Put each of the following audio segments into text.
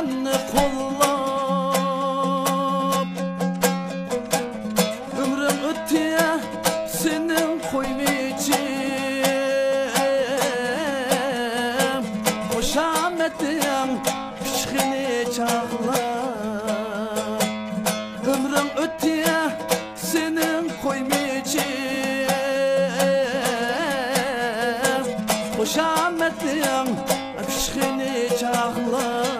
seni kollab ömrüm ötüye senin koymayacağım hoşametin pişkini çağlar ömrüm ötüye senin koymayacağım hoşametin pişkini çağlar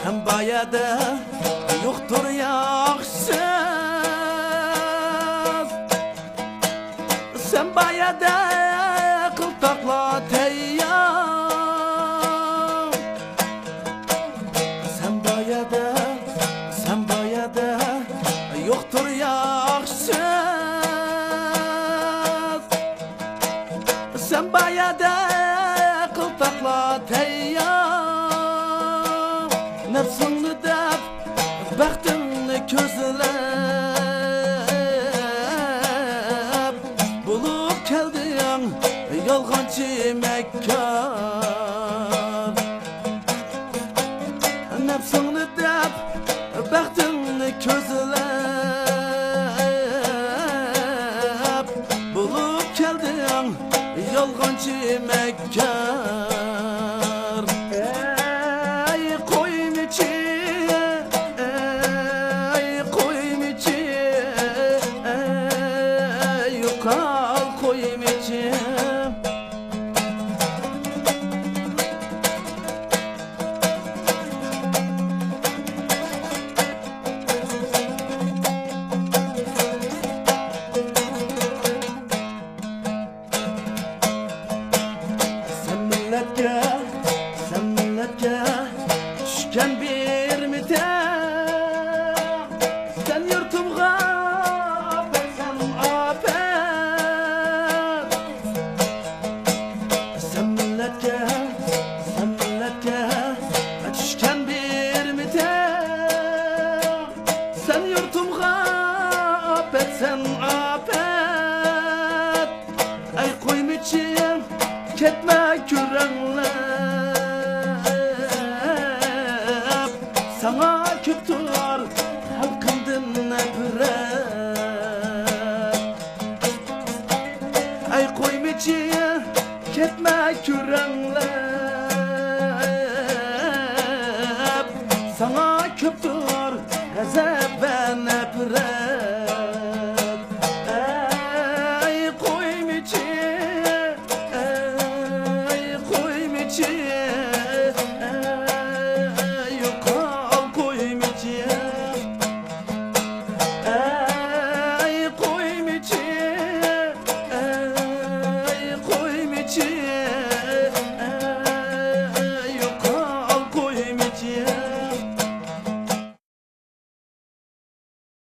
Sen bayada yoktur yaksız Sen bayada kıltakla teyyar Sen bayada yoktur yaksız Sen bayada kıltakla teyyar Nefsini dep, bəxtini közlep Bulup geldin yalğancı mekkar Nefsini dep, bəxtini közlep Bulup geldin yalğancı mekkar Sen milletke